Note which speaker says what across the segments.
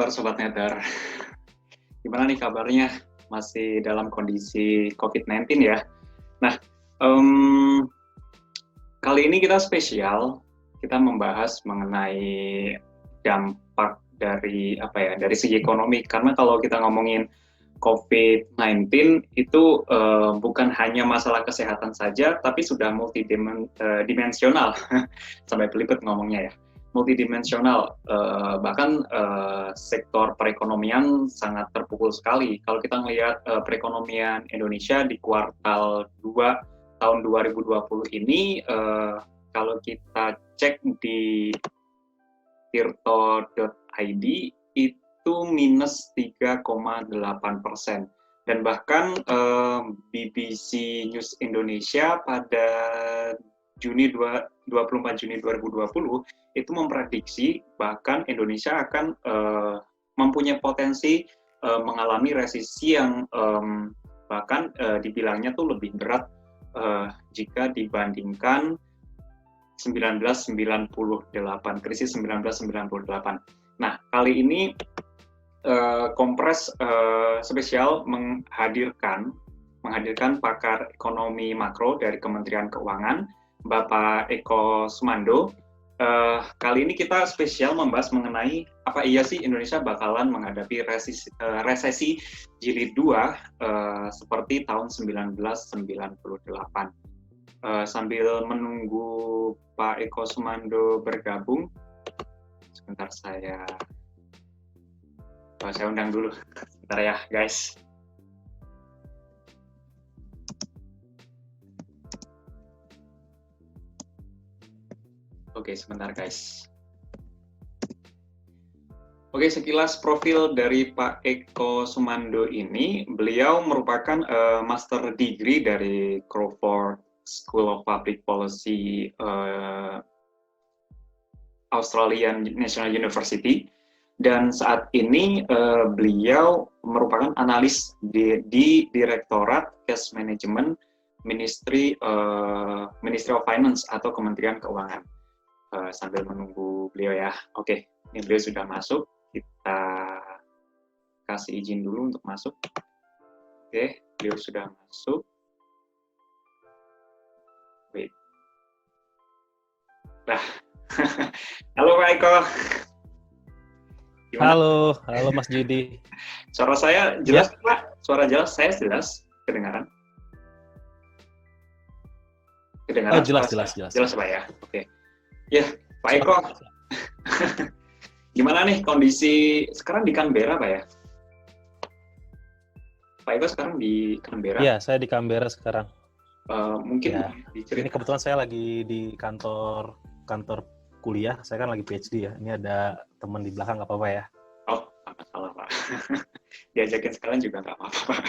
Speaker 1: kabar Sobat Nether? Gimana nih kabarnya? Masih dalam kondisi COVID-19 ya? Nah, kali ini kita spesial, kita membahas mengenai dampak dari dari segi ekonomi. Karena kalau kita ngomongin COVID-19 itu bukan hanya masalah kesehatan saja, tapi sudah multidimensional. Sampai belibet ngomongnya ya. Multidimensional, bahkan sektor perekonomian sangat terpukul sekali. Kalau kita melihat perekonomian Indonesia di kuartal 2 tahun 2020 ini, kalau kita cek di tirto.id itu minus 3,8%. Dan bahkan BBC News Indonesia pada 24 Juni 2020 itu memprediksi bahkan Indonesia akan mempunyai potensi mengalami resesi yang bahkan dibilangnya tuh lebih berat jika dibandingkan 1998, krisis 1998. Nah, kali ini Kompres spesial menghadirkan pakar ekonomi makro dari Kementerian Keuangan, Bapak Eko Sumando. Kali ini kita spesial membahas mengenai apa iya sih Indonesia bakalan menghadapi resesi jilid 2 seperti tahun 1998. Sambil menunggu Pak Eko Sumando bergabung, sebentar saya undang dulu. Sebentar ya, guys. Oke, sebentar guys. Oke, sekilas profil dari Pak Eko Sumando ini, beliau merupakan master degree dari Crawford School of Public Policy Australian National University, dan saat ini beliau merupakan analis di Direktorat Cash Management Ministry of Finance atau Kementerian Keuangan. Sambil menunggu beliau ya. Oke, ini beliau sudah masuk. Kita kasih izin dulu untuk masuk. Oke, beliau sudah masuk. Wait. Nah, halo Pak Eko. Gimana?
Speaker 2: Halo Mas Judi.
Speaker 1: Suara saya jelas ya? Pak? Suara jelas, saya jelas, kedengaran? Kedengaran?
Speaker 2: Oh, jelas.
Speaker 1: Jelas Pak ya, oke. Ya, Pak Eko, gimana nih kondisi sekarang di Canberra, Pak ya? Pak Eko sekarang di Canberra?
Speaker 2: Iya, saya di Canberra sekarang.
Speaker 1: Mungkin
Speaker 2: ya. Ini kebetulan saya lagi di kantor kuliah, saya kan lagi PhD ya. Ini ada teman di belakang, nggak apa-apa ya?
Speaker 1: Oh, nggak masalah Pak. Diajakin sekalian juga nggak apa-apa Pak.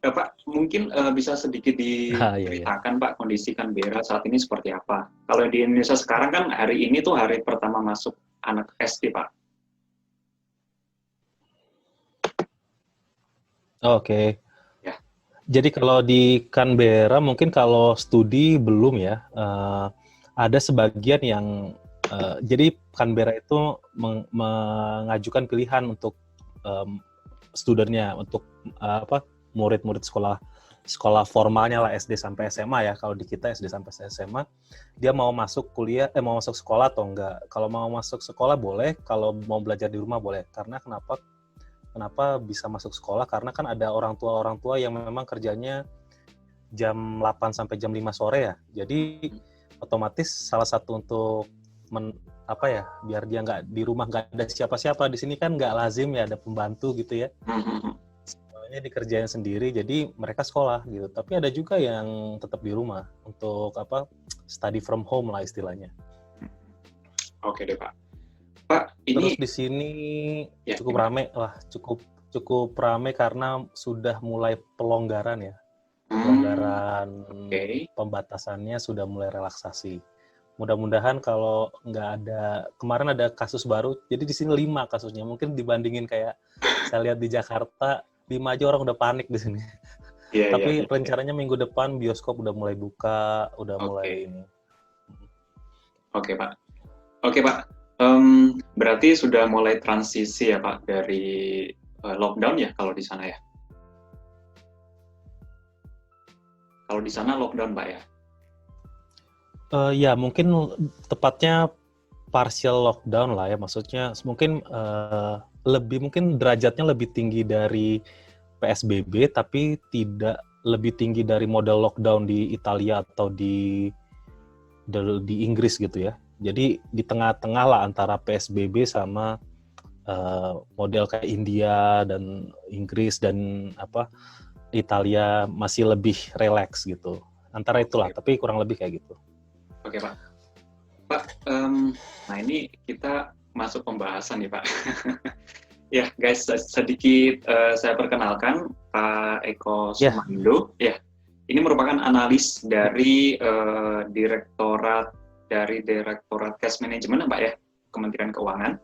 Speaker 1: Pak, mungkin bisa sedikit diceritakan Pak kondisi Canberra saat ini seperti apa? Kalau di Indonesia sekarang kan hari ini tuh hari pertama masuk anak SD Pak.
Speaker 2: Oke.
Speaker 1: Ya.
Speaker 2: Jadi kalau di Canberra mungkin kalau studi belum ya. Ada sebagian yang jadi Canberra itu mengajukan pilihan untuk studennya untuk murid-murid sekolah formalnya lah SD sampai SMA ya. Kalau di kita SD sampai SMA, dia mau masuk kuliah, mau masuk sekolah atau enggak. Kalau mau masuk sekolah boleh, kalau mau belajar di rumah boleh. Karena kenapa bisa masuk sekolah? Karena kan ada orang tua yang memang kerjanya jam 8 sampai jam 5 sore ya. Jadi otomatis salah satu untuk biar dia nggak di rumah nggak ada siapa-siapa di sini kan nggak lazim ya ada pembantu gitu ya. Semuanya dikerjain sendiri, jadi mereka sekolah gitu. Tapi ada juga yang tetap di rumah untuk study from home lah istilahnya.
Speaker 1: Oke deh Pak. Pak, ini
Speaker 2: terus di sini cukup rame lah, cukup rame karena sudah mulai pelonggaran ya. Pembatasannya sudah mulai relaksasi. Mudah-mudahan kalau nggak ada, kemarin ada kasus baru, jadi di sini 5 kasusnya. Mungkin dibandingin kayak saya lihat di Jakarta, 5 aja orang udah panik di sini. Tapi rencananya minggu depan bioskop udah mulai buka, mulai ini.
Speaker 1: Oke Pak. Berarti sudah mulai transisi ya Pak dari lockdown ya kalau di sana ya? Kalau di sana lockdown Pak ya?
Speaker 2: Ya mungkin tepatnya partial lockdown lah ya, maksudnya mungkin mungkin derajatnya lebih tinggi dari PSBB, tapi tidak lebih tinggi dari model lockdown di Italia atau di Inggris gitu ya. Jadi di tengah-tengah lah antara PSBB sama model kayak India dan Inggris dan Italia masih lebih relax gitu. Antara itulah, tapi kurang lebih kayak gitu.
Speaker 1: Oke Pak. Pak, nah ini kita masuk pembahasan nih Pak. Ya guys, sedikit saya perkenalkan Pak Eko Sumando. Ya, ini merupakan analis dari Direktorat Cash Management Pak ya, Kementerian Keuangan.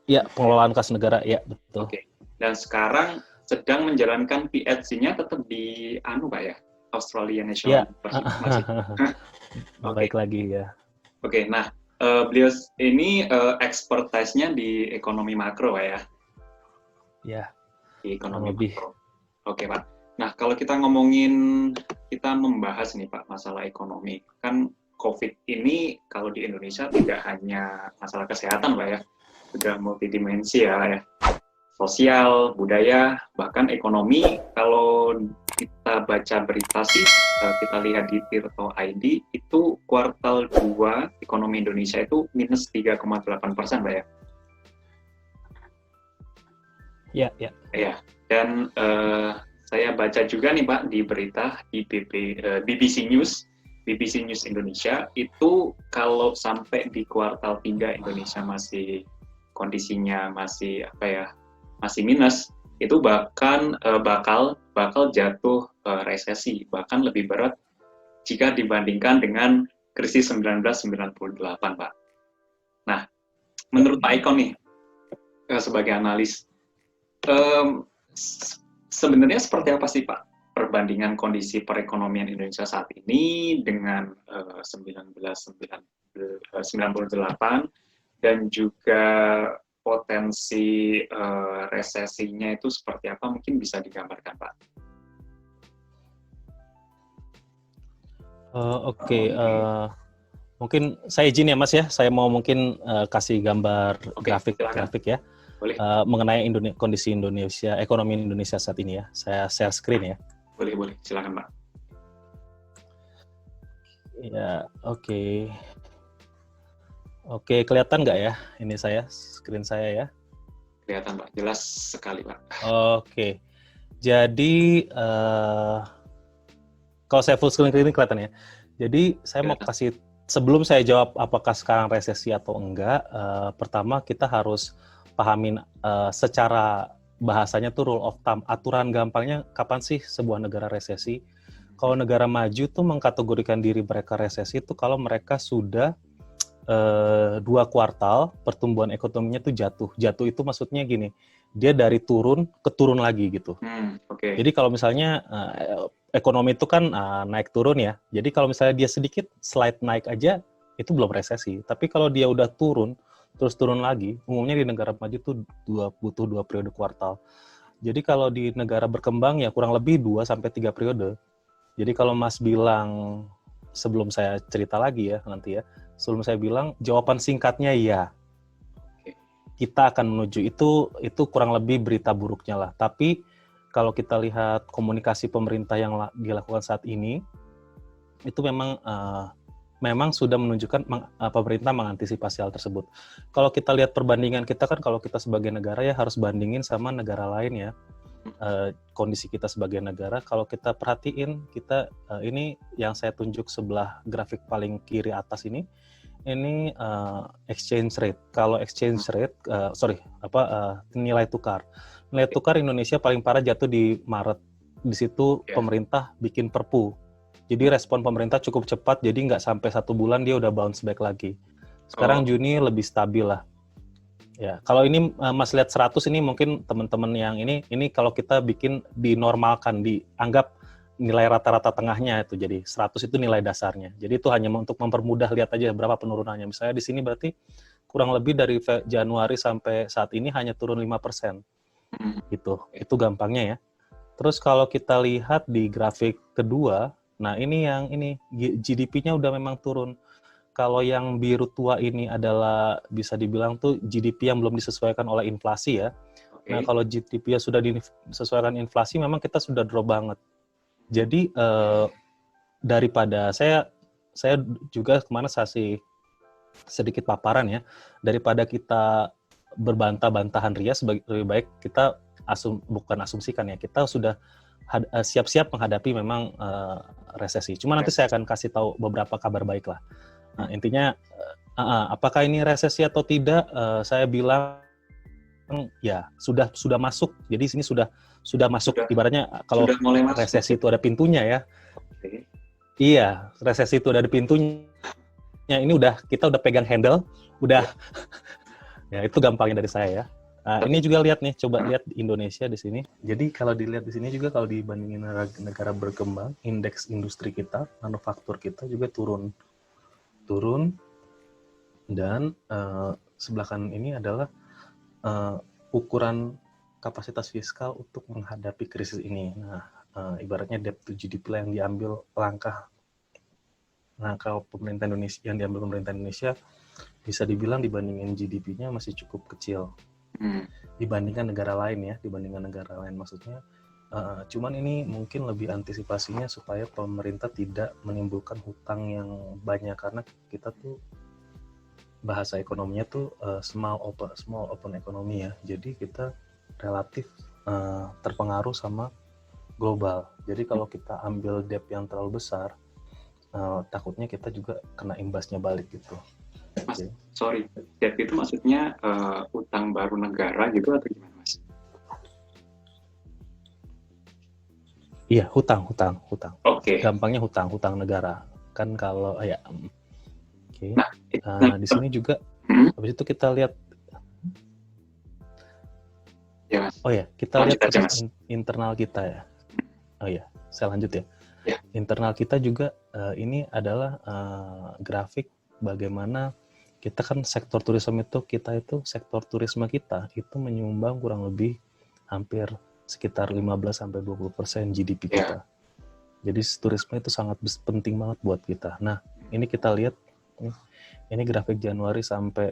Speaker 2: Ya, pengelolaan kas negara, ya betul.
Speaker 1: Oke. Dan sekarang sedang menjalankan PhD-nya tetap di Pak ya, Australia National University.
Speaker 2: Baik lagi ya.
Speaker 1: Oke, nah beliau ini expertise-nya di ekonomi makro Pak ya.
Speaker 2: Ya.
Speaker 1: Di ekonomi makro. Oke Pak. Nah kalau kita membahas nih Pak masalah ekonomi, kan COVID ini kalau di Indonesia tidak hanya masalah kesehatan Pak ya, sudah multidimensi ya. Sosial, budaya, bahkan ekonomi. Kalau kita baca berita sih, kita lihat di Tirto ID, itu kuartal 2 ekonomi Indonesia itu minus 3,8% Pak ya?
Speaker 2: Ya.
Speaker 1: Ya, dan saya baca juga nih Pak di berita di BBC News Indonesia, itu kalau sampai di kuartal 3 Indonesia kondisinya masih minus, itu bahkan bakal jatuh resesi, bahkan lebih berat jika dibandingkan dengan krisis 1998 Pak. Nah, menurut Pak Eko nih sebagai analis, sebenarnya seperti apa sih Pak perbandingan kondisi perekonomian Indonesia saat ini dengan 1998 dan juga potensi resesinya itu seperti apa, mungkin bisa digambarkan Pak?
Speaker 2: Oke. Mungkin saya izin ya Mas ya, saya mau mungkin kasih gambar grafik ya. Mengenai kondisi Indonesia, ekonomi Indonesia saat ini ya. Saya share screen ya.
Speaker 1: Boleh, silakan Pak.
Speaker 2: Ya, oke. Oke, kelihatan nggak ya? Ini screen saya ya.
Speaker 1: Kelihatan Pak, jelas sekali Pak.
Speaker 2: Oke, jadi kalau saya full screen ini kelihatan ya. Jadi saya mau kasih, sebelum saya jawab apakah sekarang resesi atau enggak, pertama kita harus pahamin secara bahasanya tuh rule of thumb, aturan gampangnya kapan sih sebuah negara resesi. Kalau negara maju tuh mengkategorikan diri mereka resesi itu kalau mereka sudah 2 kuartal pertumbuhan ekonominya tuh jatuh itu maksudnya gini, dia dari turun ke turun lagi gitu. Jadi kalau misalnya ekonomi itu kan naik turun ya, jadi kalau misalnya dia sedikit slide naik aja itu belum resesi, tapi kalau dia udah turun terus turun lagi, umumnya di negara maju tuh butuh 2 periode kuartal. Jadi kalau di negara berkembang ya kurang lebih 2-3 periode. Jadi kalau Mas bilang, sebelum saya cerita lagi ya nanti ya, sebelum saya bilang jawaban singkatnya ya, kita akan menuju itu kurang lebih berita buruknya lah. Tapi kalau kita lihat komunikasi pemerintah yang dilakukan saat ini, itu memang sudah menunjukkan pemerintah mengantisipasi hal tersebut. Kalau kita lihat perbandingan kita kan, kalau kita sebagai negara ya harus bandingin sama negara lain ya. Kondisi kita sebagai negara, kalau kita perhatiin, kita ini yang saya tunjuk sebelah grafik paling kiri atas ini exchange rate. Kalau exchange rate, nilai tukar. Nilai tukar Indonesia paling parah jatuh di Maret. Di situ pemerintah bikin perpu. Jadi respon pemerintah cukup cepat, jadi nggak sampai 1 bulan dia udah bounce back lagi. Sekarang Juni lebih stabil lah. Ya, kalau ini Mas lihat 100 ini mungkin teman-teman yang ini kalau kita bikin dinormalkan, dianggap nilai rata-rata tengahnya itu, jadi 100 itu nilai dasarnya. Jadi itu hanya untuk mempermudah lihat aja berapa penurunannya. Misalnya di sini berarti kurang lebih dari Januari sampai saat ini hanya turun 5%. Gitu. Itu gampangnya ya. Terus kalau kita lihat di grafik kedua, nah ini GDP-nya udah memang turun. Kalau yang biru tua ini adalah bisa dibilang tuh GDP yang belum disesuaikan oleh inflasi ya. Nah, kalau GDP yang sudah disesuaikan inflasi memang kita sudah drop banget. Jadi daripada saya juga kemana kasih sedikit paparan ya, daripada kita berbantah-bantahan ria, lebih baik kita bukan asumsikan ya, kita sudah siap-siap menghadapi memang resesi. Cuma nanti saya akan kasih tahu beberapa kabar baik lah. Nah, intinya apakah ini resesi atau tidak? Saya bilang ya sudah masuk. Jadi sini sudah masuk. Ibaratnya kalau resesi itu ada pintunya ya. Iya, resesi itu ada di pintunya. Ini kita udah pegang handle, udah. Ya itu gampangnya dari saya ya. Ini juga lihat nih, coba lihat di Indonesia di sini. Jadi kalau dilihat di sini juga kalau dibandingin negara berkembang, indeks industri kita, manufaktur kita juga turun. Dan sebelah kanan ini adalah ukuran kapasitas fiskal untuk menghadapi krisis ini. Nah, ibaratnya debt to GDP yang diambil langkah pemerintah Indonesia yang diambil pemerintah Indonesia bisa dibilang dibandingin GDP-nya masih cukup kecil dibandingkan negara lain ya, maksudnya. Cuman ini mungkin lebih antisipasinya supaya pemerintah tidak menimbulkan hutang yang banyak, karena kita tuh bahasa ekonominya tuh small open economy ya. Jadi kita relatif terpengaruh sama global. Jadi kalau kita ambil debt yang terlalu besar, takutnya kita juga kena imbasnya balik gitu.
Speaker 1: Mas, sorry, debt itu maksudnya utang baru negara gitu atau gimana, Mas?
Speaker 2: Iya, hutang.
Speaker 1: Oke.
Speaker 2: Gampangnya hutang negara. Kan kalau ya. Oke. Nah, di sini juga habis itu kita lihat.
Speaker 1: Ya, Mas.
Speaker 2: Oh ya, kita lihat internal kita ya. Oh ya, saya lanjut ya.
Speaker 1: Ya.
Speaker 2: Internal kita juga ini adalah grafik bagaimana kita kan sektor turisme sektor turisme kita itu menyumbang kurang lebih hampir sekitar 15-20% GDP kita. Jadi turisme itu sangat penting banget buat kita. Nah, ini kita lihat ini grafik Januari sampai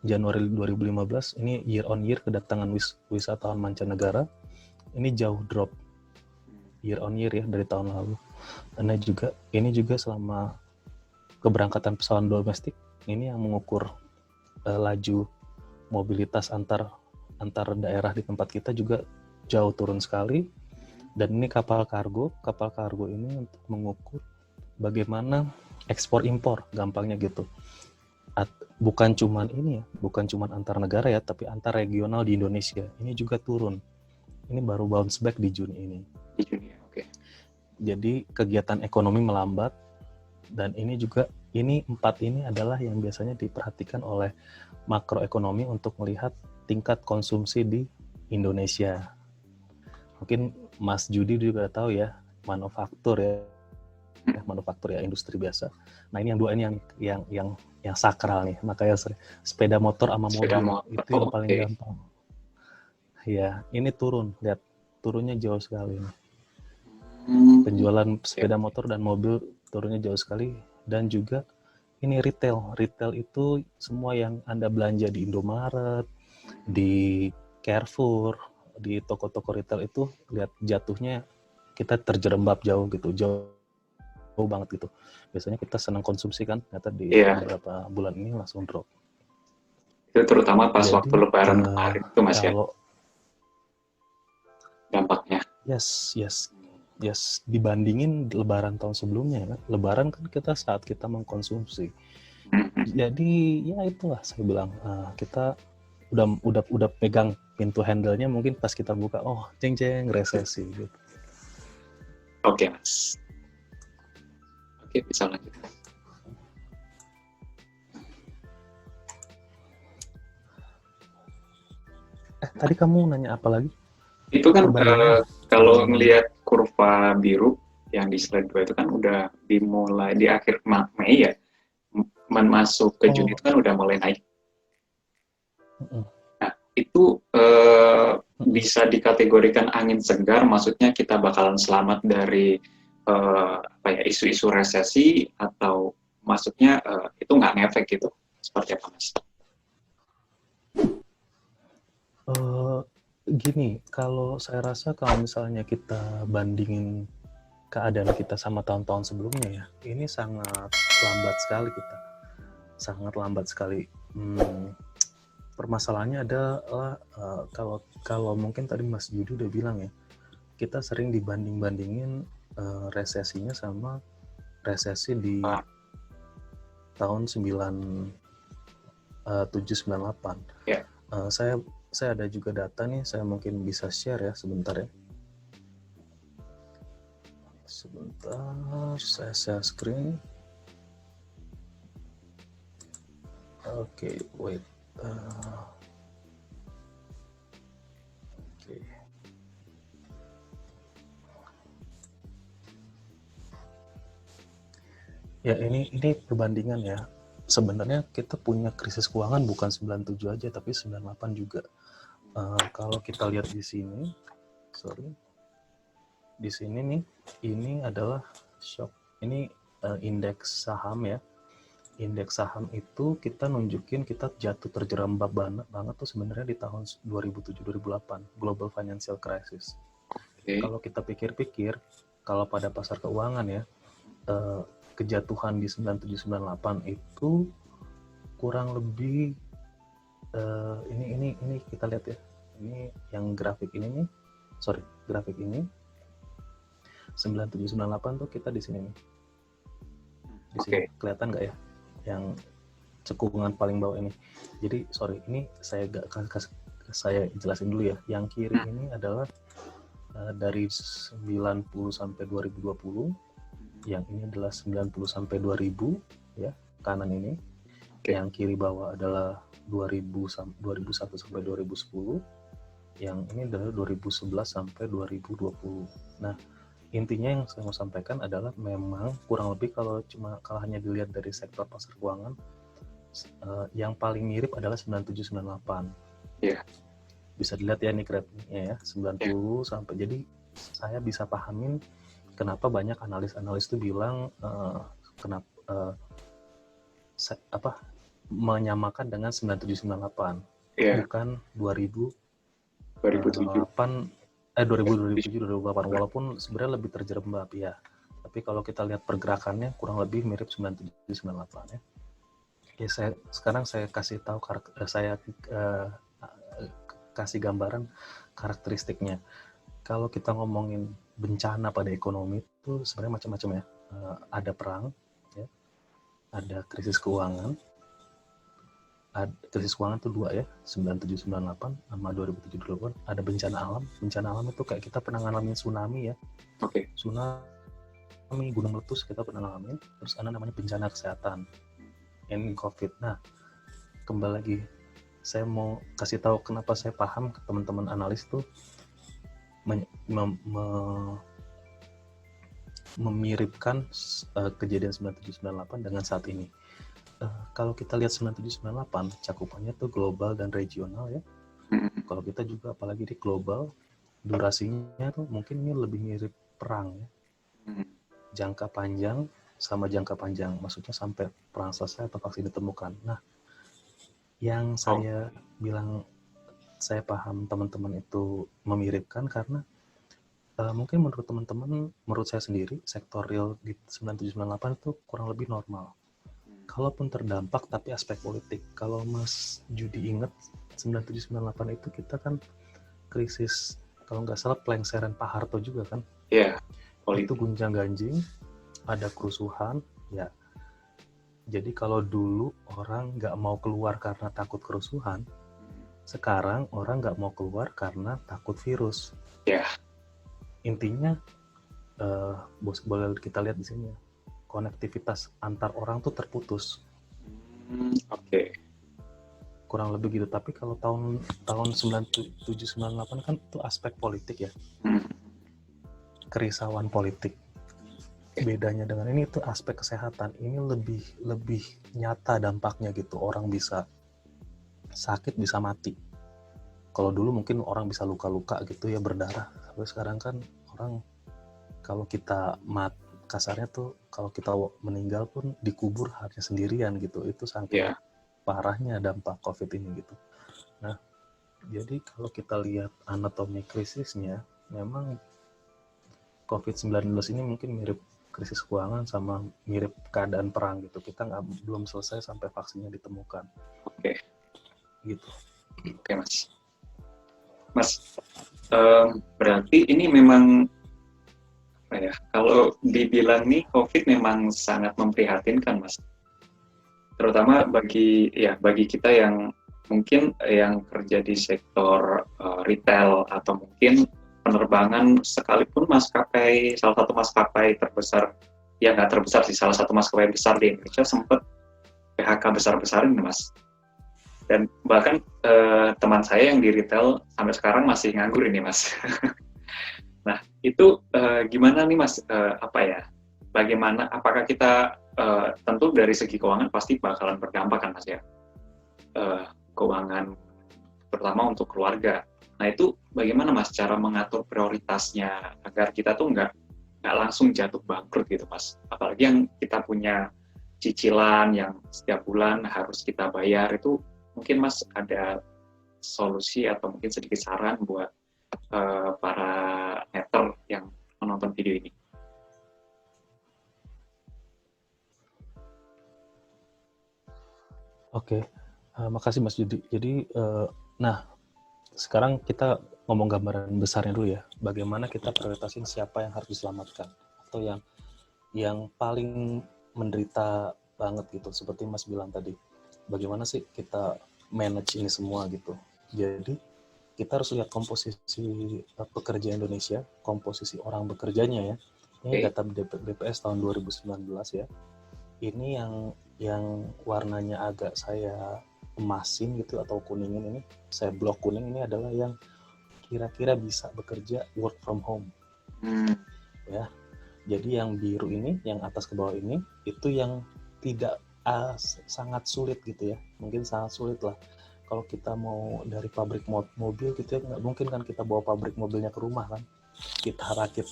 Speaker 2: Januari 2015, ini year on year kedatangan wisatawan mancanegara ini jauh drop year on year ya dari tahun lalu. Karena ini juga selama keberangkatan pesawat domestik ini yang mengukur laju mobilitas antar daerah di tempat kita juga jauh turun sekali. Dan ini kapal kargo ini untuk mengukur bagaimana ekspor impor, gampangnya gitu. Bukan cuman antar negara ya, tapi antar regional di Indonesia ini juga turun. Ini baru bounce back di Juni ini.
Speaker 1: Oke.
Speaker 2: Jadi kegiatan ekonomi melambat, dan ini 4 ini adalah yang biasanya diperhatikan oleh makroekonomi untuk melihat tingkat konsumsi di Indonesia. Mungkin Mas Judi juga tahu ya, manufaktur ya, industri biasa. Nah, ini yang dua ini yang sakral nih, makanya sepeda motor sama mobil itu yang paling gampang. Ya, ini lihat turunnya jauh sekali nih. Penjualan sepeda motor dan mobil turunnya jauh sekali. Dan juga ini retail itu semua yang Anda belanja di Indomaret, di Carrefour, di toko-toko retail itu lihat jatuhnya kita terjerembab jauh banget gitu. Biasanya kita senang konsumsi kan, ternyata di beberapa bulan ini langsung drop.
Speaker 1: Itu terutama pas waktu Lebaran kemarin itu, Mas, ya? Dampaknya. Yes, dibandingin Lebaran tahun sebelumnya ya. Lebaran kan saat kita mengkonsumsi. Jadi ya itulah saya bilang, kita udah pegang pintu handle-nya, mungkin pas kita buka, jeng resesi gitu. Oke, Mas. Oke, bisa lanjut.
Speaker 2: Tadi kamu nanya apa lagi?
Speaker 1: Itu kan kalau ngelihat kurva biru yang di slide 2 itu kan udah dimulai di akhir Mei ya. masuk ke Juni itu kan udah mulai naik.
Speaker 2: Mm-mm.
Speaker 1: Nah, itu bisa dikategorikan angin segar, maksudnya kita bakalan selamat dari isu-isu resesi, atau maksudnya itu nggak ngefek gitu, seperti apa Mas?
Speaker 2: Gini, kalau saya rasa kalau misalnya kita bandingin keadaan kita sama tahun-tahun sebelumnya ya, ini sangat lambat sekali kita, sangat lambat sekali. Permasalahannya adalah kalau mungkin tadi Mas Yudi udah bilang ya, kita sering dibanding-bandingin resesinya sama resesi di tahun 97-98.
Speaker 1: Yeah.
Speaker 2: Saya ada juga data nih, saya mungkin bisa share ya sebentar ya. Sebentar, saya share screen. Oke, wait. Oke. Ya, ini perbandingan ya. Sebenarnya kita punya krisis keuangan bukan 97 aja, tapi 98 juga. Kalau kita lihat di sini, di sini nih, ini adalah shock. Ini indeks saham ya. Indeks saham itu kita nunjukin kita jatuh terjerembab banget tuh sebenarnya di tahun 2007-2008, Global Financial Crisis. Okay. Kalau kita pikir-pikir, kalau pada pasar keuangan ya, kejatuhan di 97-98 itu kurang lebih ini kita lihat ya, ini yang grafik ini nih, grafik ini 97-98 tuh kita di sini nih, di sini kelihatan nggak ya, yang cekungan paling bawah ini. Jadi ini saya jelasin dulu ya, yang kiri ini adalah dari 90 sampai 2020, yang ini adalah 90 sampai 2000 ya, kanan ini. Yang kiri bawah adalah 2001 sampai 2010. Yang ini adalah 2011 sampai 2020. Nah, intinya yang saya mau sampaikan adalah memang kurang lebih kalau hanya dilihat dari sektor pasar keuangan, yang paling mirip adalah 97-98. Iya. Bisa dilihat ya ini grafnya ya, 90 sampai, jadi saya bisa pahamin kenapa banyak analis itu bilang menyamakan dengan 97-98, bukan 2007-2008, walaupun sebenarnya lebih terjerembab ya. Tapi kalau kita lihat pergerakannya kurang lebih mirip 97-98 ya. Oke, sekarang saya kasih tahu kasih gambaran karakteristiknya. Kalau kita ngomongin bencana pada ekonomi itu sebenarnya macam-macam ya. Ada perang, ya. Ada krisis keuangan. Krisis keuangan itu dua ya, 97-98 sama 2007-2008. Ada bencana alam. Bencana alam itu kayak kita pernah ngalamin tsunami ya. Oke. Tsunami, gunung meletus kita pernah ngalamin. Terus ada namanya bencana kesehatan, ini COVID. Nah, kembali lagi, saya mau kasih tahu kenapa saya paham ke teman-teman analis tuh memiripkan kejadian 97-98 dengan saat ini. Kalau kita lihat 97-98, cakupannya tuh global dan regional ya. Kalau kita juga apalagi di global, durasinya tuh mungkin ini lebih mirip perang ya. Jangka panjang sama jangka panjang, maksudnya sampai perang selesai atau vaksin ditemukan. Nah, yang saya bilang saya paham teman-teman itu memiripkan karena mungkin menurut teman-teman, menurut saya sendiri, sektor real di 97-98 itu kurang lebih normal. Kalaupun terdampak, tapi aspek politik. Kalau Mas Judi ingat, 97-98 itu kita kan krisis, kalau nggak salah pelengseran Pak Harto juga kan? Iya. Yeah, itu gunjang-ganjing, ada kerusuhan, ya. Jadi kalau dulu orang nggak mau keluar karena takut kerusuhan, sekarang orang nggak mau keluar karena takut virus. Ya. Yeah. Intinya, boleh kita lihat di sini, konektivitas antar orang tuh terputus. Oke. Kurang lebih gitu. Tapi kalau tahun 97-98 kan itu aspek politik ya. Kerisauan politik. bedanya dengan ini itu aspek kesehatan. Ini lebih nyata dampaknya gitu. Orang bisa sakit, bisa mati. Kalau dulu mungkin orang bisa luka-luka gitu ya, berdarah. Tapi sekarang kan orang kalau kita kasarnya tuh kalau kita meninggal pun dikubur hanya sendirian gitu. Itu saking parahnya dampak COVID ini gitu. Nah, jadi kalau kita lihat anatomi krisisnya, memang COVID-19 ini mungkin mirip krisis keuangan sama mirip keadaan perang gitu. Kita belum selesai sampai vaksinnya ditemukan.
Speaker 1: Oke.
Speaker 2: Gitu.
Speaker 1: Oke, Mas. Berarti ini memang apa ya? Kalau dibilang nih COVID memang sangat memprihatinkan, Mas. Terutama bagi kita yang mungkin yang kerja di sektor retail atau mungkin penerbangan, sekalipun salah satu maskapai terbesar, ya nggak terbesar sih, salah satu maskapai besar di Indonesia sempat PHK besar-besarin, Mas. Dan bahkan teman saya yang di retail sampai sekarang masih nganggur ini, Mas. Nah, itu gimana nih, Mas? Bagaimana? Apakah kita tentu dari segi keuangan pasti bakalan berdampak kan, Mas ya? Keuangan terutama untuk keluarga. Nah, itu bagaimana, Mas, cara mengatur prioritasnya agar kita tuh nggak langsung jatuh bangkrut gitu, Mas? Apalagi yang kita punya cicilan yang setiap bulan harus kita bayar itu, mungkin Mas ada solusi atau mungkin sedikit saran buat para hater yang menonton video ini.
Speaker 2: Oke, makasih Mas Yudi. Jadi, nah sekarang kita ngomong gambaran besarnya dulu ya. Bagaimana kita prioritasin siapa yang harus diselamatkan atau yang paling menderita banget gitu. Seperti Mas bilang tadi, bagaimana sih kita manage ini semua gitu. Jadi kita harus lihat komposisi pekerja Indonesia, komposisi orang bekerjanya ya. Ini data BPS tahun 2019 ya. Ini yang warnanya agak saya emasin gitu atau kuningin ini, saya blok kuning ini adalah yang kira-kira bisa bekerja work from home. Ya. Jadi yang biru ini, yang atas ke bawah ini, itu yang tidak sangat sulit gitu ya. Mungkin sangat sulit lah. Kalau kita mau dari pabrik mobil gitu ya, nggak mungkin kan kita bawa pabrik mobilnya ke rumah kan, kita rakit.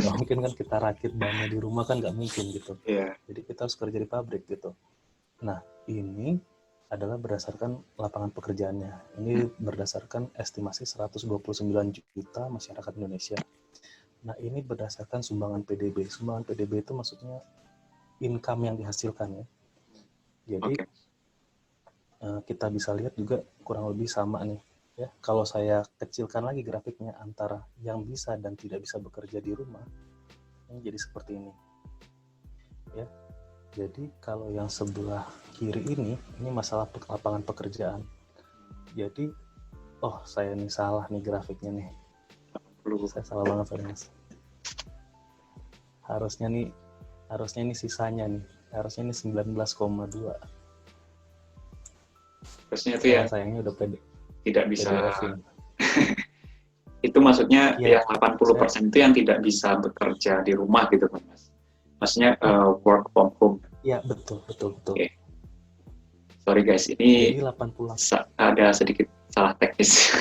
Speaker 2: Nggak mungkin kan kita rakit bannya di rumah kan, nggak mungkin gitu. Jadi kita harus kerja di pabrik gitu. Nah, ini adalah berdasarkan lapangan pekerjaannya. Ini berdasarkan estimasi 129 juta masyarakat Indonesia. Nah, ini berdasarkan sumbangan PDB. Sumbangan PDB itu maksudnya income yang dihasilkan ya. Jadi kita bisa lihat juga kurang lebih sama nih ya. Kalau saya kecilkan lagi grafiknya antara yang bisa dan tidak bisa bekerja di rumah, ini jadi seperti ini ya. Jadi kalau yang sebelah kiri ini masalah lapangan pekerjaan. Jadi saya nih salah nih grafiknya nih. Saya salah banget tadi, Mas. Harusnya nih sisanya nih. Harusnya ini 19,2.
Speaker 1: Harusnya itu yang
Speaker 2: sayangnya udah
Speaker 1: tidak bisa. Itu maksudnya yang 80% itu yang tidak bisa bekerja di rumah gitu kan, Mas? Maksudnya work from home.
Speaker 2: Iya, betul.
Speaker 1: Okay. Sorry guys, ini ada sedikit salah teknis.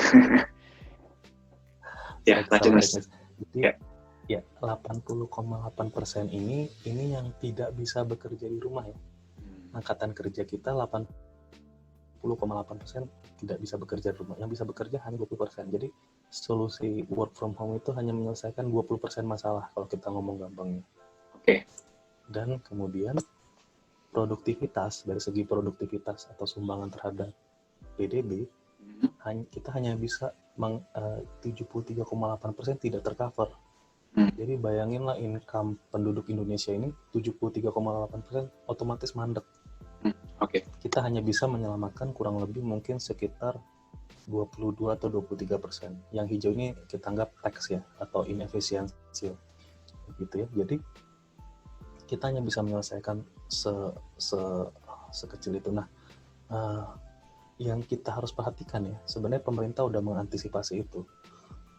Speaker 1: Ya, lanjut Mas.
Speaker 2: Jadi, ya 80,8% ini yang tidak bisa bekerja di rumah ya. Angkatan kerja kita 80,8% tidak bisa bekerja di rumah. Yang bisa bekerja hanya 20%. Jadi solusi work from home itu hanya menyelesaikan 20% masalah kalau kita ngomong gampangnya. Oke. Dan kemudian produktivitas, dari segi produktivitas atau sumbangan terhadap PDB, kita hanya bisa 73,8% tidak tercover. Jadi bayanginlah income penduduk Indonesia ini 73,8% otomatis mandek. Kita hanya bisa menyelamatkan kurang lebih mungkin sekitar 22 atau 23%. Yang hijau ini kita anggap tax ya, atau inefisiensi gitu ya. Jadi kita hanya bisa menyelesaikan sekecil itu. Nah, yang kita harus perhatikan ya, sebenarnya pemerintah udah mengantisipasi itu.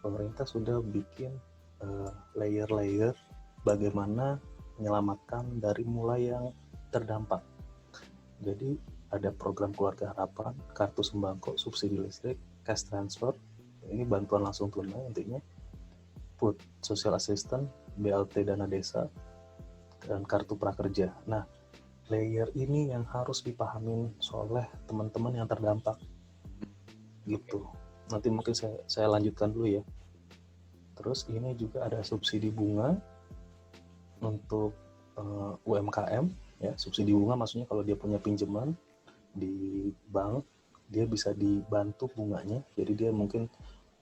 Speaker 2: Pemerintah sudah bikin layer-layer bagaimana menyelamatkan dari mulai yang terdampak. Jadi ada program keluarga harapan, kartu sembako, subsidi listrik, cash transfer, ini bantuan langsung tunai intinya, food social assistance, BLT dana desa, dan kartu prakerja. Nah, layer ini yang harus dipahamin oleh teman-teman yang terdampak gitu. Nanti mungkin saya lanjutkan dulu ya. Terus ini juga ada subsidi bunga untuk UMKM ya. Subsidi bunga maksudnya kalau dia punya pinjaman di bank, dia bisa dibantu bunganya. Jadi dia mungkin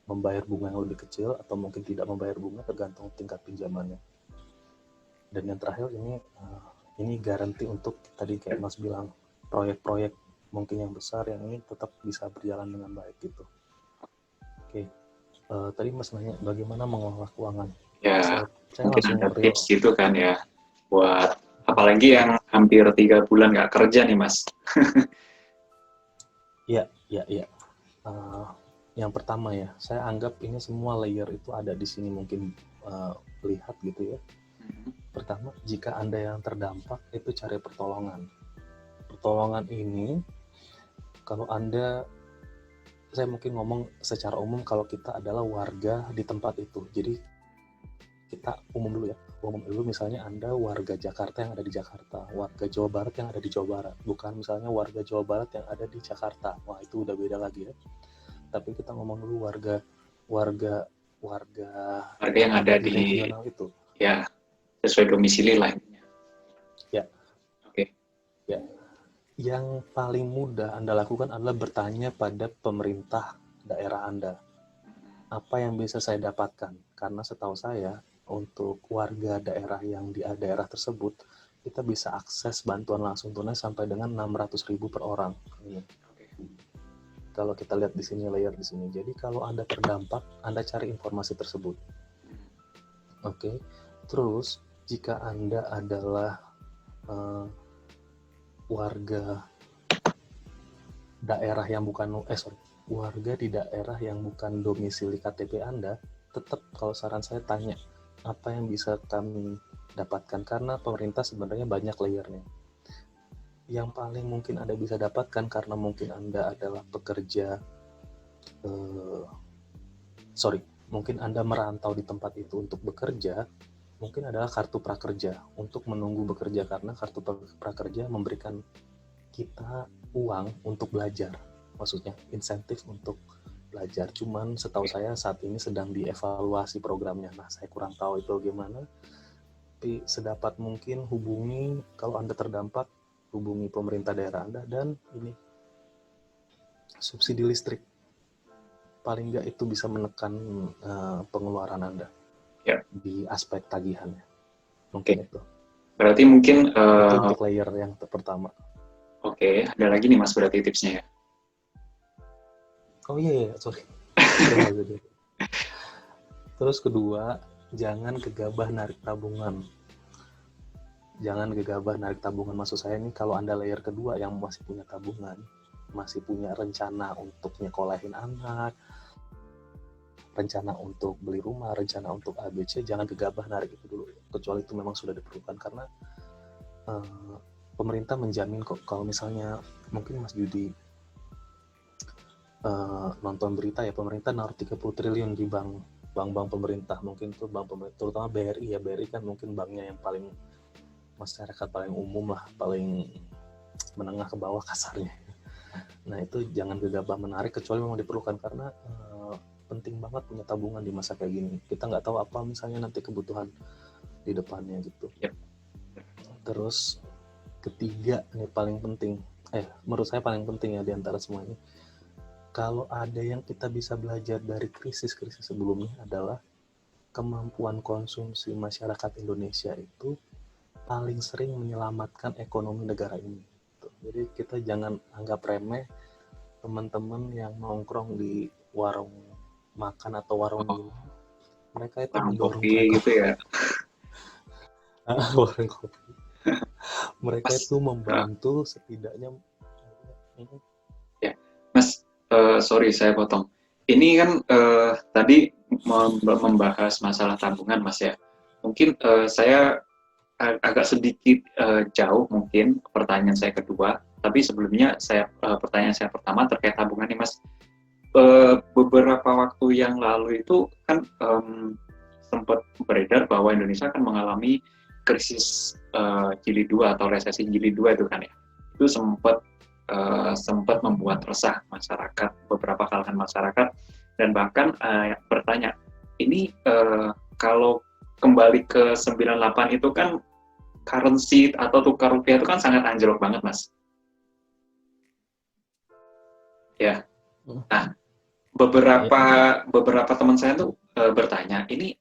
Speaker 2: membayar bunga yang lebih kecil atau mungkin tidak membayar bunga tergantung tingkat pinjamannya. Dan yang terakhir ini garansi untuk tadi kayak Mas bilang, proyek-proyek mungkin yang besar yang ini tetap bisa berjalan dengan baik gitu. Oke. Tadi Mas nanya bagaimana mengelola keuangan.
Speaker 1: Ya,
Speaker 2: Saya
Speaker 1: mungkin
Speaker 2: langsung
Speaker 1: ada tips gitu kan ya, buat apalagi yang hampir 3 bulan nggak kerja nih Mas.
Speaker 2: Iya. Yang pertama ya, saya anggap ini semua layer itu ada di sini mungkin lihat gitu ya. Pertama, jika Anda yang terdampak itu cari pertolongan. Pertolongan ini, kalau Anda, saya mungkin ngomong secara umum kalau kita adalah warga di tempat itu. Jadi kita umum dulu ya. Umum dulu misalnya Anda warga Jakarta yang ada di Jakarta, warga Jawa Barat yang ada di Jawa Barat. Bukan misalnya warga Jawa Barat yang ada di Jakarta. Wah, itu udah beda lagi ya. Tapi kita ngomong dulu warga
Speaker 1: yang ada di
Speaker 2: regional itu.
Speaker 1: Ya, sesuai domisili lah.
Speaker 2: Ya.
Speaker 1: Oke.
Speaker 2: Ya. Yang paling mudah Anda lakukan adalah bertanya pada pemerintah daerah Anda. Apa yang bisa saya dapatkan? Karena setahu saya, untuk warga daerah yang di daerah tersebut, kita bisa akses bantuan langsung tunai sampai dengan 600.000 per orang. Ini. Kalau kita lihat di sini, layer di sini. Jadi kalau Anda terdampak, Anda cari informasi tersebut. Oke. Terus, jika Anda adalah warga daerah yang bukan warga di daerah yang bukan domisili KTP Anda, tetap kalau saran saya tanya apa yang bisa kami dapatkan, karena pemerintah sebenarnya banyak layernya. Yang paling mungkin Anda bisa dapatkan karena mungkin Anda adalah pekerja mungkin Anda merantau di tempat itu untuk bekerja, mungkin adalah kartu prakerja untuk menunggu bekerja, karena kartu prakerja memberikan kita uang untuk belajar, maksudnya insentif untuk belajar. Cuman setahu saya saat ini sedang dievaluasi programnya. Nah, saya kurang tahu itu bagaimana. Tapi sedapat mungkin hubungi, kalau Anda terdampak, hubungi pemerintah daerah Anda. Dan ini subsidi listrik, paling nggak itu bisa menekan pengeluaran Anda di aspek tagihannya. Mungkin itu.
Speaker 1: Berarti mungkin
Speaker 2: itu untuk layer yang pertama.
Speaker 1: Oke, ada lagi nih Mas berarti tipsnya ya.
Speaker 2: Oh iya, sorry. Terus kedua, jangan gegabah narik tabungan. Jangan gegabah narik tabungan, maksud saya ini kalau Anda layer kedua yang masih punya tabungan, masih punya rencana untuk nyekolahin anak, rencana untuk beli rumah, rencana untuk ABC, jangan gegabah narik itu dulu, kecuali itu memang sudah diperlukan. Karena pemerintah menjamin kok, kalau misalnya mungkin Mas Yudi nonton berita ya, pemerintah naruh 30 triliun di bank pemerintah, mungkin itu bank pemerintah, terutama BRI ya. BRI kan mungkin banknya yang paling masyarakat paling umum lah, paling menengah ke bawah kasarnya. Nah, itu jangan gegabah menarik kecuali memang diperlukan, karena penting banget punya tabungan di masa kayak gini. Kita nggak tahu apa misalnya nanti kebutuhan di depannya gitu. Terus ketiga, ini paling penting, menurut saya paling penting ya di antara semua ini. Kalau ada yang kita bisa belajar dari krisis-krisis sebelumnya adalah kemampuan konsumsi masyarakat Indonesia itu paling sering menyelamatkan ekonomi negara ini. Jadi kita jangan anggap remeh teman-teman yang nongkrong di warung makan atau warung minum. Mereka itu mendorong
Speaker 1: kopi gitu ya.
Speaker 2: Warung kopi. Mereka itu membantu setidaknya.
Speaker 1: Ya, Mas, sorry saya potong. Ini kan tadi membahas masalah tabungan, Mas ya. mungkin saya agak sedikit jauh mungkin pertanyaan saya kedua, tapi sebelumnya pertanyaan saya pertama terkait tabungan nih Mas. Beberapa waktu yang lalu itu kan sempat beredar bahwa Indonesia akan mengalami krisis jilid 2 atau resesi jilid 2 itu kan ya. Itu sempat membuat resah masyarakat, beberapa kalangan masyarakat, dan bahkan bertanya, ini kalau kembali ke 98 itu kan currency atau tukar rupiah itu kan sangat anjlok banget Mas. Ya. Nah, beberapa teman saya tuh bertanya, ini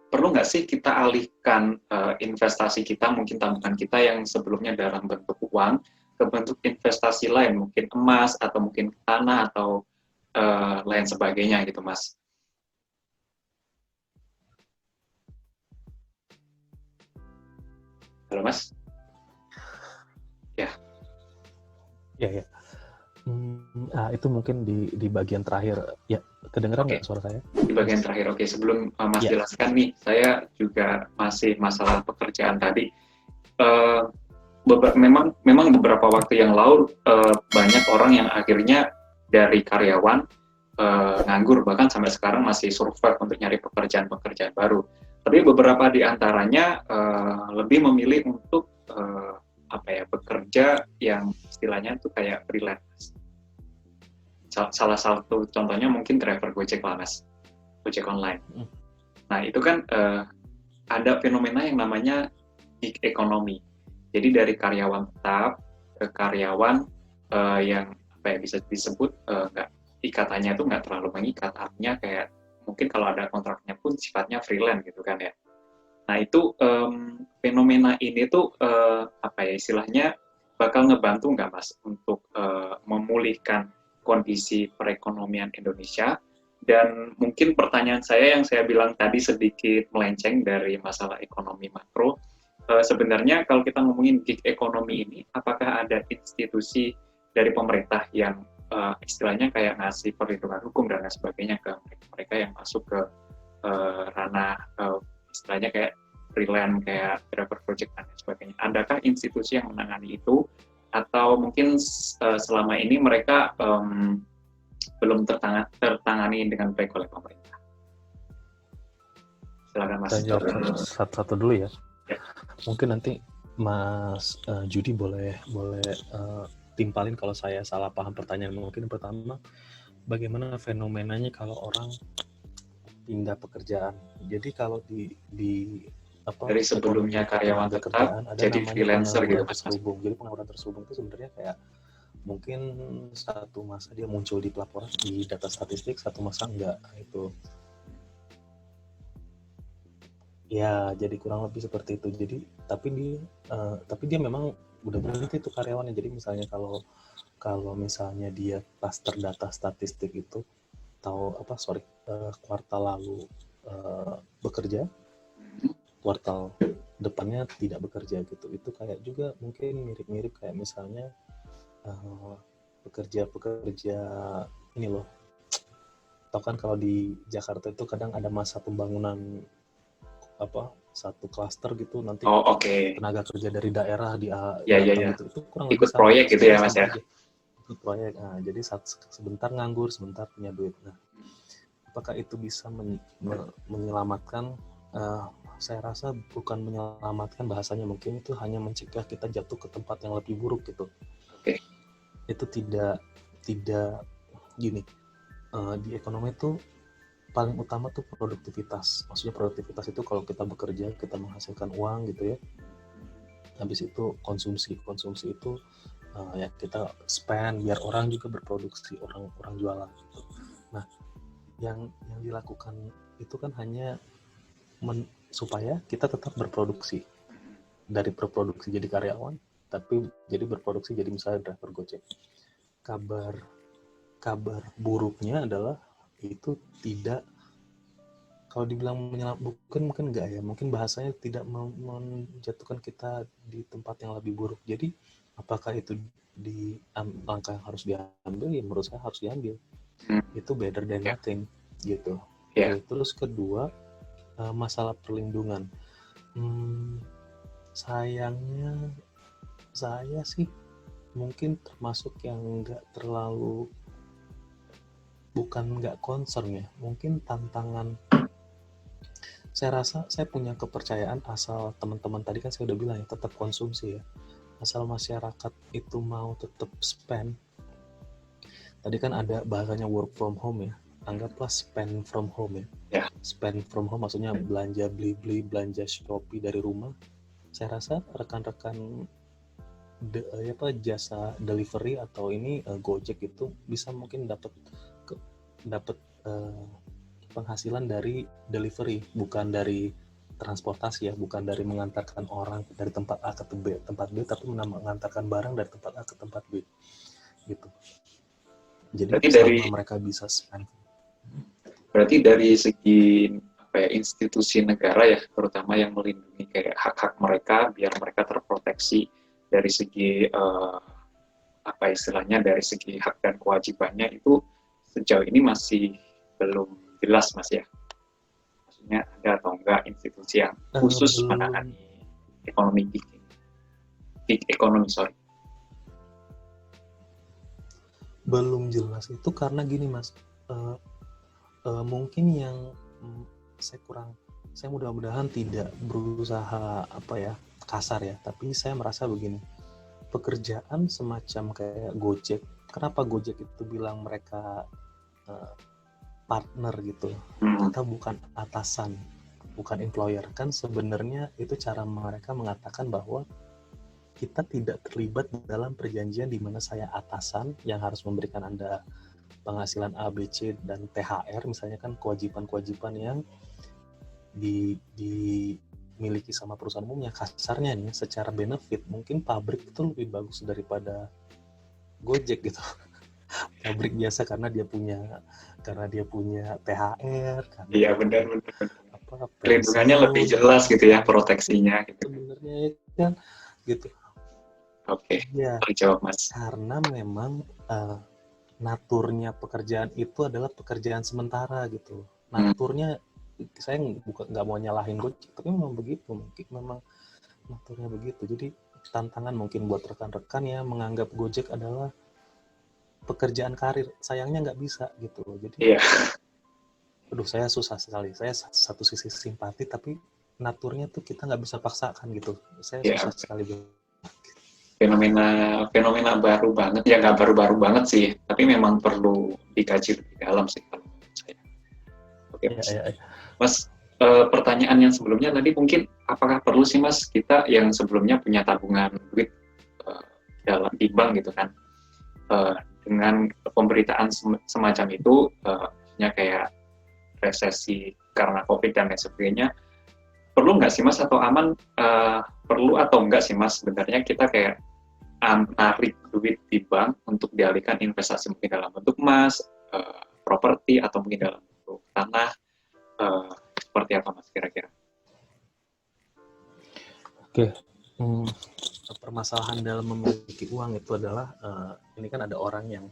Speaker 1: perlu nggak sih kita alihkan investasi kita, mungkin tabungan kita yang sebelumnya dalam bentuk uang ke bentuk investasi lain, mungkin emas atau mungkin tanah atau lain sebagainya gitu Mas. Halo Mas? Ya.
Speaker 2: Ya. Itu mungkin di bagian terakhir. Ya, kedengeran nggak suara saya?
Speaker 1: Di bagian terakhir, oke. Sebelum Mas jelaskan nih, saya juga masih masalah pekerjaan tadi. Memang beberapa waktu yang lalu banyak orang yang akhirnya dari karyawan nganggur, bahkan sampai sekarang masih survive untuk nyari pekerjaan baru. Tapi beberapa di antaranya lebih memilih untuk bekerja yang istilahnya itu kayak freelance. Salah satu contohnya mungkin driver Gojek lah Mas, Gojek online. Nah itu kan ada fenomena yang namanya gig economy. Jadi dari karyawan tetap ke karyawan yang bisa disebut ikatannya itu nggak terlalu mengikat, artinya kayak mungkin kalau ada kontraknya pun sifatnya freelance gitu kan ya. Nah itu fenomena ini tuh istilahnya bakal ngebantu nggak Mas untuk memulihkan kondisi perekonomian Indonesia? Dan mungkin pertanyaan saya yang saya bilang tadi sedikit melenceng dari masalah ekonomi makro, sebenarnya kalau kita ngomongin gig ekonomi ini, apakah ada institusi dari pemerintah yang istilahnya kayak ngasih perlindungan hukum dan lain sebagainya ke mereka yang masuk ke ranah istilahnya kayak freelance, kayak driver project dan lain sebagainya. Adakah institusi yang menangani itu, atau mungkin selama ini mereka belum tertangani dengan baik oleh pemerintah? Silakan Mas.
Speaker 2: Satu-satu dulu ya. Mungkin nanti Mas Judi boleh timpalin kalau saya salah paham pertanyaan. Mungkin pertama, bagaimana fenomenanya kalau orang pindah pekerjaan? Jadi kalau
Speaker 1: dari sebelumnya karyawan tetap jadi freelancer gitu Mas.
Speaker 2: Jadi pengangguran terselubung itu sebenarnya kayak mungkin satu masa dia muncul di pelaporan di data statistik, satu masa enggak, itu ya jadi kurang lebih seperti itu. Jadi tapi dia memang udah berhenti itu karyawannya. Jadi misalnya kalau misalnya dia cluster data statistik itu kuartal lalu bekerja, kuartal depannya tidak bekerja gitu. Itu kayak juga mungkin mirip-mirip kayak misalnya pekerja ini loh. Tahu kan kalau di Jakarta itu kadang ada masa pembangunan satu klaster gitu, nanti tenaga kerja dari daerah gitu. Itu kurang
Speaker 1: ikut lebih proyek gitu ya Mas ya.
Speaker 2: Ikut proyek. Nah, jadi sebentar nganggur, sebentar punya duit. Nah, apakah itu bisa menyelamatkan? Saya rasa bukan menyelamatkan, bahasanya mungkin itu hanya mencegah kita jatuh ke tempat yang lebih buruk gitu. Itu tidak gini. Di ekonomi itu paling utama tuh produktivitas. Maksudnya produktivitas itu kalau kita bekerja, kita menghasilkan uang gitu ya. Habis itu konsumsi itu ya kita spend biar orang juga berproduksi, orang jualan gitu. Nah, yang dilakukan itu kan hanya supaya kita tetap berproduksi. Dari berproduksi jadi karyawan, tapi jadi berproduksi jadi misalnya driver Gojek. Kabar buruknya adalah itu tidak, kalau dibilang mungkin enggak ya, mungkin bahasanya tidak menjatuhkan kita di tempat yang lebih buruk. Jadi apakah itu langkah yang harus diambil? Ya menurut saya harus diambil. Itu better than nothing gitu. Terus kedua, masalah perlindungan. Hmm, sayangnya saya sih mungkin termasuk yang bukan nggak concern ya. Mungkin tantangan, saya rasa saya punya kepercayaan asal teman-teman tadi kan saya udah bilang ya tetap konsumsi ya. Asal masyarakat itu mau tetap spend. Tadi kan ada bahasanya work from home ya. Anggaplah spend from home ya.
Speaker 1: Ya.
Speaker 2: Spend from home maksudnya belanja beli-beli, belanja Shopee dari rumah. Saya rasa rekan-rekan jasa delivery atau ini Gojek itu bisa mungkin dapat penghasilan dari delivery, bukan dari transportasi ya, bukan dari mengantarkan orang dari tempat A ke tempat B, tapi mengantarkan barang dari tempat A ke tempat B gitu. Jadi selama mereka bisa spend.
Speaker 1: Berarti dari segi institusi negara ya, terutama yang melindungi kayak hak-hak mereka biar mereka terproteksi dari segi istilahnya dari segi hak dan kewajibannya itu sejauh ini masih belum jelas Mas ya. Maksudnya ada atau enggak institusi yang khusus menangani ekonomi gig ekonomi, sorry.
Speaker 2: Belum jelas itu karena gini Mas, mungkin yang saya mudah-mudahan tidak berusaha kasar ya, tapi saya merasa begini, pekerjaan semacam kayak Gojek, kenapa Gojek itu bilang mereka partner gitu, kita bukan atasan, bukan employer, kan sebenarnya itu cara mereka mengatakan bahwa kita tidak terlibat dalam perjanjian di mana saya atasan yang harus memberikan Anda penghasilan A, B, C, dan THR, misalnya kan kewajiban-kewajiban yang dimiliki sama perusahaan umumnya. Kasarnya nih, secara benefit, mungkin pabrik itu lebih bagus daripada Gojek gitu. Pabrik biasa karena dia punya THR.
Speaker 1: Iya benar. Perlindungannya lebih jelas gitu ya, proteksinya gitu.
Speaker 2: Sebenarnya kan gitu.
Speaker 1: Oke.
Speaker 2: Ya,
Speaker 1: jawab Mas.
Speaker 2: karena memang naturnya pekerjaan itu adalah pekerjaan sementara gitu. Naturnya saya nggak mau nyalahin Gojek, tapi memang begitu, memang naturnya begitu. Jadi tantangan mungkin buat rekan-rekan ya menganggap Gojek adalah pekerjaan karir, sayangnya nggak bisa gitu. Jadi aduh, saya susah sekali. Saya satu sisi simpati, tapi naturnya tuh kita nggak bisa paksakan gitu. Saya susah sekali.
Speaker 1: Fenomena baru banget ya, nggak baru-baru banget sih, tapi memang perlu dikaji lebih dalam sih kalau menurut saya. Oke Mas. Mas, pertanyaan yang sebelumnya tadi mungkin apakah perlu sih Mas kita yang sebelumnya punya tabungan duit di bank gitu kan, dengan pemberitaan semacam itu, maksudnya kayak resesi karena COVID dan lain sebagainya, perlu nggak sih Mas atau aman, perlu atau enggak sih Mas sebenarnya kita kayak narik duit di bank untuk dialihkan investasi mungkin dalam bentuk emas, properti, atau mungkin dalam bentuk tanah, seperti apa Mas kira-kira?
Speaker 2: Oke. Permasalahan dalam memiliki uang itu adalah ini kan ada orang yang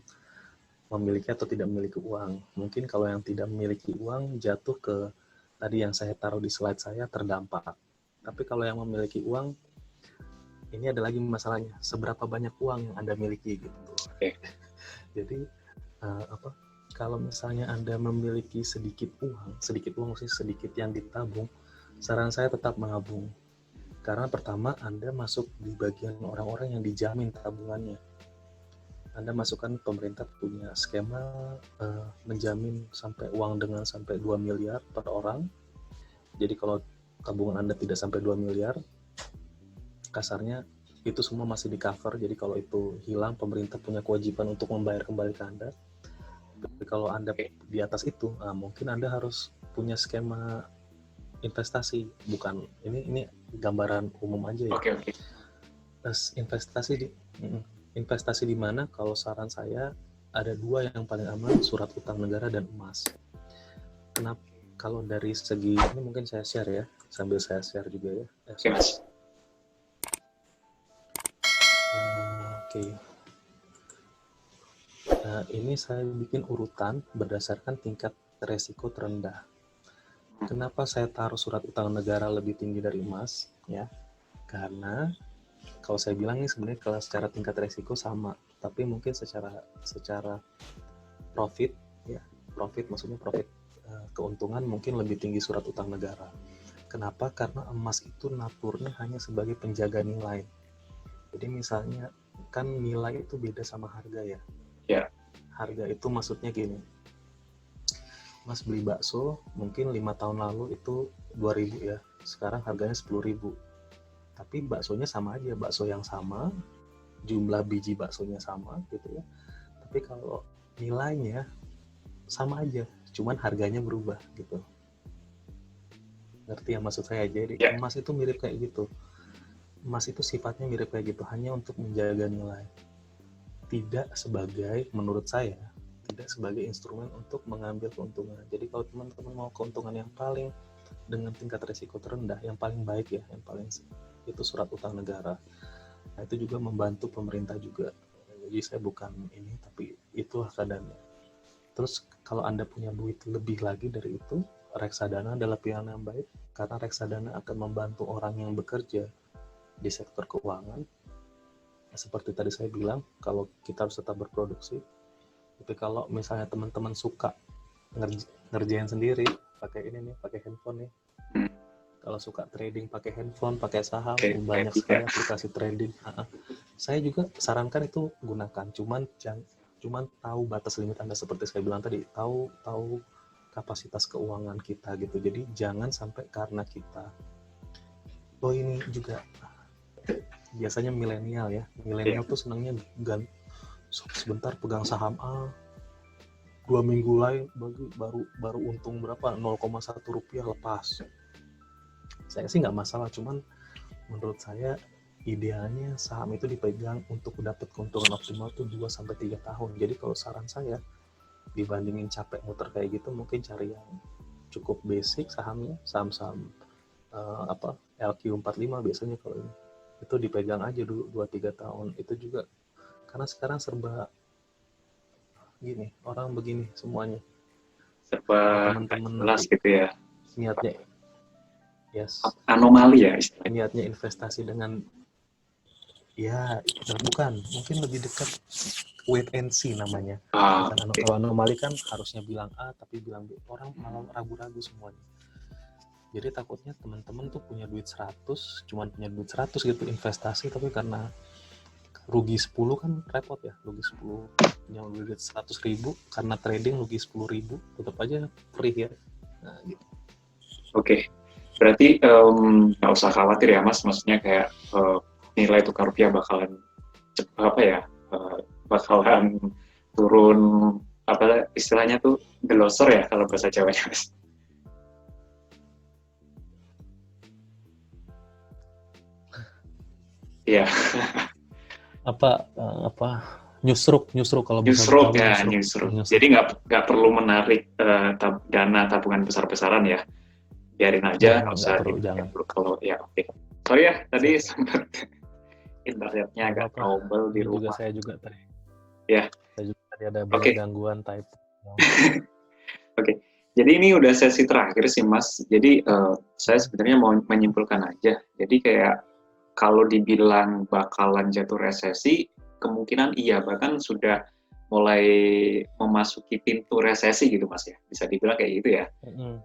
Speaker 2: memiliki atau tidak memiliki uang. Mungkin kalau yang tidak memiliki uang jatuh ke tadi yang saya taruh di slide saya, terdampak. Tapi kalau yang memiliki uang, ini ada lagi masalahnya, seberapa banyak uang yang Anda miliki gitu. Jadi kalau misalnya Anda memiliki sedikit uang sih, sedikit yang ditabung, saran saya tetap menabung. Karena pertama, Anda masuk di bagian orang-orang yang dijamin tabungannya. Anda masukkan, pemerintah punya skema menjamin sampai uang dengan sampai 2 miliar per orang. Jadi kalau tabungan Anda tidak sampai 2 miliar, kasarnya itu semua masih di cover. Jadi kalau itu hilang, pemerintah punya kewajiban untuk membayar kembali ke Anda. Tapi kalau Anda di atas itu, mungkin Anda harus punya skema investasi. Bukan, ini gambaran umum aja ya. Investasi di mana? Kalau saran saya ada 2 yang paling aman, surat utang negara dan emas. Kenapa? Kalau dari segi ini mungkin saya share ya, sambil saya share juga ya. Ini saya bikin urutan berdasarkan tingkat resiko terendah. Kenapa saya taruh surat utang negara lebih tinggi dari emas? Ya, karena kalau saya bilang ini sebenarnya kalau secara tingkat resiko sama, tapi mungkin secara profit, ya profit maksudnya profit keuntungan mungkin lebih tinggi surat utang negara. Kenapa? Karena emas itu naturnya hanya sebagai penjaga nilai. Jadi misalnya kan nilai itu beda sama harga ya.
Speaker 1: Ya.
Speaker 2: Harga itu maksudnya gini, Mas beli bakso mungkin 5 tahun lalu itu 2.000 ya, sekarang harganya 10.000. Tapi baksonya sama aja, bakso yang sama, jumlah biji baksonya sama gitu ya. Tapi kalau nilainya sama aja, cuman harganya berubah gitu. Ngerti yang maksud saya? Jadi
Speaker 1: Ya.
Speaker 2: emas itu mirip kayak gitu. Emas itu sifatnya mirip kayak gitu, hanya untuk menjaga nilai. Tidak sebagai, menurut saya, tidak sebagai instrumen untuk mengambil keuntungan. Jadi kalau teman-teman mau keuntungan yang paling dengan tingkat risiko terendah, yang paling baik ya, yang paling itu surat utang negara. Nah, itu juga membantu pemerintah juga. Jadi saya bukan ini, tapi itulah keadaannya. Terus kalau Anda punya duit lebih lagi dari itu, reksadana adalah pilihan yang baik, karena reksadana akan membantu orang yang bekerja di sektor keuangan. Seperti tadi saya bilang, kalau kita harus tetap berproduksi. Tapi kalau misalnya teman-teman suka ngerjain sendiri, pakai ini nih, pakai handphone nih. Kalau suka trading pakai handphone, pakai saham, banyak sekali aplikasi trading. Saya juga sarankan itu gunakan, cuman tahu batas limit Anda seperti saya bilang tadi, tahu kapasitas keuangan kita gitu. Jadi jangan sampai karena kita, ini juga biasanya milenial ya, tuh senangnya sebentar pegang saham A, 2 minggu lain baru untung berapa, 0,1 rupiah lepas. Saya sih nggak masalah, cuman menurut saya idealnya saham itu dipegang untuk dapat keuntungan optimal tuh 2-3 tahun. Jadi kalau saran saya, dibandingin capek muter kayak gitu, mungkin cari yang cukup basic sahamnya, saham-saham LQ45 biasanya kalau ini. Itu dipegang aja dulu 2-3 tahun. Itu juga karena sekarang serba gini, orang begini semuanya.
Speaker 1: Serba jelas gitu ya.
Speaker 2: Niatnya
Speaker 1: anomali ya istilahnya.
Speaker 2: Niatnya investasi dengan ya bukan, mungkin lebih dekat wait and see namanya. Kalau anomali kan harusnya bilang A tapi bilang B, orang malah ragu-ragu semuanya. Jadi takutnya teman-teman tuh punya duit 100, cuman punya duit 100 gitu investasi, tapi karena rugi 10 kan repot ya, rugi 10 yang duit 100.000 karena trading rugi 10.000, tetap aja free ya. Nah gitu.
Speaker 1: Oke. Berarti nggak usah khawatir ya Mas, maksudnya kayak nilai tukar rupiah bakalan bakalan turun, apa istilahnya tuh gelosor ya kalau bahasa Jawanya Mas. Iya.
Speaker 2: apa nyusruk kalau
Speaker 1: nyusruk. Jadi nggak perlu menarik dana tabungan besar-besaran ya, biarin aja, nggak usah
Speaker 2: jangan.
Speaker 1: Kalau ya oke. Sorry ya tadi sempat internetnya agak trouble di rumah.
Speaker 2: Saya juga tadi.
Speaker 1: Ya.
Speaker 2: Saya juga tadi ada gangguan type.
Speaker 1: Oke. Jadi ini udah sesi terakhir sih Mas. Jadi saya sebenarnya mau menyimpulkan aja. Jadi kayak kalau dibilang bakalan jatuh resesi, kemungkinan iya, bahkan sudah mulai memasuki pintu resesi gitu Mas ya. Bisa dibilang kayak gitu ya.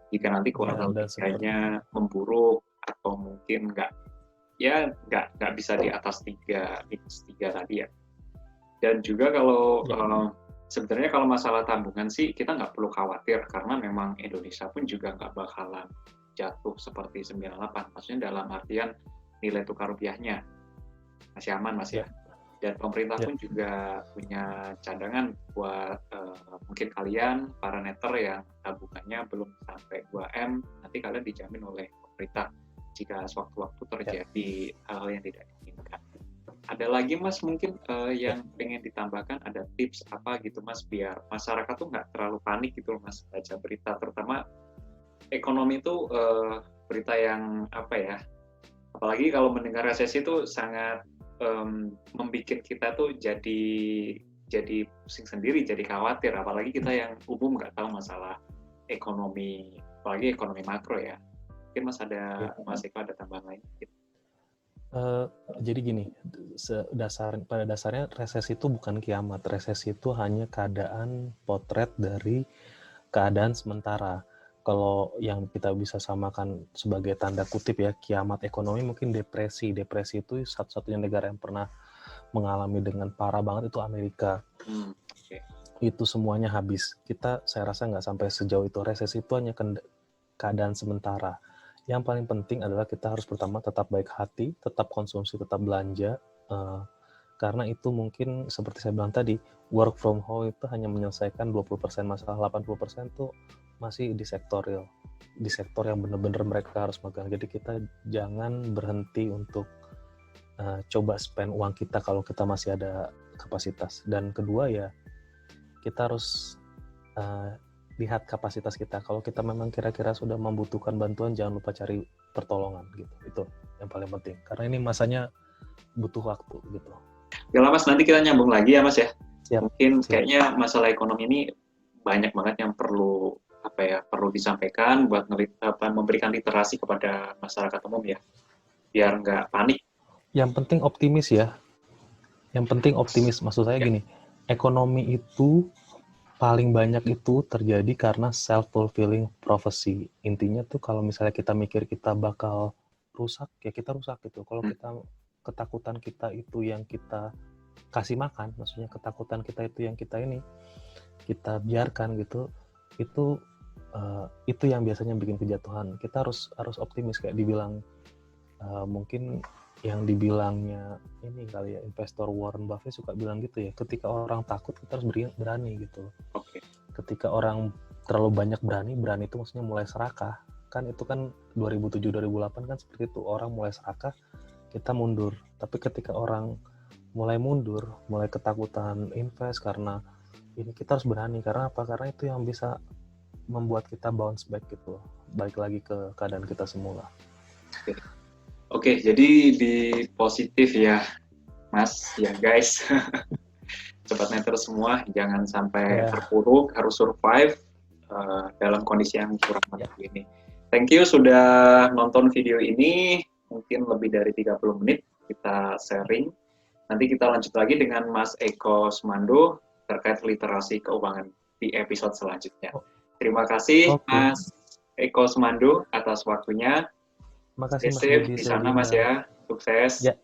Speaker 1: Jika nanti kuartal tiganya memburuk atau mungkin nggak bisa di atas -3 tadi ya. Dan juga kalau sebenarnya kalau masalah tabungan sih kita nggak perlu khawatir, karena memang Indonesia pun juga nggak bakalan jatuh seperti 98. Maksudnya dalam artian nilai tukar rupiahnya masih aman Mas ya. Dan pemerintah pun juga punya cadangan buat mungkin kalian para netter yang tabungannya belum sampai 2M, nanti kalian dijamin oleh pemerintah jika sewaktu-waktu terjadi hal-hal yang tidak diinginkan. Ada lagi Mas mungkin yang pengen ditambahkan, ada tips apa gitu Mas biar masyarakat tuh nggak terlalu panik gitu loh Mas baca berita, terutama ekonomi itu berita yang apa ya, apalagi kalau mendengar resesi itu sangat membuat kita tuh jadi pusing sendiri, jadi khawatir, apalagi kita yang umum nggak tahu masalah ekonomi apalagi ekonomi makro ya. Mungkin Mas Eko ada tambahan lain?
Speaker 2: Jadi gini, pada dasarnya resesi itu bukan kiamat. Resesi itu hanya keadaan potret dari keadaan sementara. Kalau yang kita bisa samakan sebagai tanda kutip ya, kiamat ekonomi mungkin depresi. Depresi itu satu-satunya negara yang pernah mengalami dengan parah banget itu Amerika.
Speaker 1: Okay.
Speaker 2: Itu semuanya habis. Saya rasa nggak sampai sejauh itu. Resesi itu hanya keadaan sementara. Yang paling penting adalah kita harus pertama tetap baik hati, tetap konsumsi, tetap belanja, karena itu mungkin seperti saya bilang tadi, work from home itu hanya menyelesaikan 20% masalah, 80% itu masih di sektor real, di sektor yang benar-benar mereka harus megang. Jadi kita jangan berhenti untuk coba spend uang kita kalau kita masih ada kapasitas. Dan kedua ya, kita harus lihat kapasitas kita. Kalau kita memang kira-kira sudah membutuhkan bantuan, jangan lupa cari pertolongan gitu. Itu yang paling penting. Karena ini masanya butuh waktu gitu.
Speaker 1: Ya Mas, nanti kita nyambung lagi ya Mas ya.
Speaker 2: Siap.
Speaker 1: Mungkin kayaknya masalah ekonomi ini banyak banget yang perlu disampaikan buat memberikan literasi kepada masyarakat umum ya. Biar nggak panik.
Speaker 2: Yang penting optimis ya. Yang penting optimis. Maksud saya gini, ekonomi itu paling banyak itu terjadi karena self-fulfilling prophecy. Intinya tuh kalau misalnya kita mikir kita bakal rusak, ya kita rusak gitu. Kalau ketakutan kita itu yang kita kasih makan, maksudnya ketakutan kita itu yang kita biarkan gitu, itu yang biasanya bikin kejatuhan. Kita harus optimis, kayak dibilang mungkin yang dibilangnya ini kali ya, investor Warren Buffett suka bilang gitu ya, ketika orang takut kita harus berani gitu.
Speaker 1: Okay.
Speaker 2: Ketika orang terlalu banyak berani itu maksudnya mulai serakah. Kan itu kan 2007-2008 kan seperti itu, orang mulai serakah, kita mundur. Tapi ketika orang mulai mundur, mulai ketakutan invest karena ini, kita harus berani. Karena apa? Karena itu yang bisa membuat kita bounce back gitu, balik lagi ke keadaan kita semula.
Speaker 1: Oke, jadi di positif ya, Mas, ya guys. Sobat Netter semua, jangan sampai terpuruk, harus survive dalam kondisi yang kurang mantap ini. Thank you sudah nonton video ini, mungkin lebih dari 30 menit kita sharing. Nanti kita lanjut lagi dengan Mas Eko Sumando terkait literasi keuangan di episode selanjutnya. Terima kasih Mas Eko Sumando atas waktunya.
Speaker 2: Makasih Mas
Speaker 1: Budi di sana Mas ya, sukses.
Speaker 2: Ya.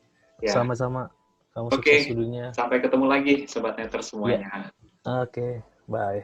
Speaker 2: Sama-sama. Kamu sukses di dunia.
Speaker 1: Sampai ketemu lagi Sobat Netter semuanya.
Speaker 2: Oke, bye.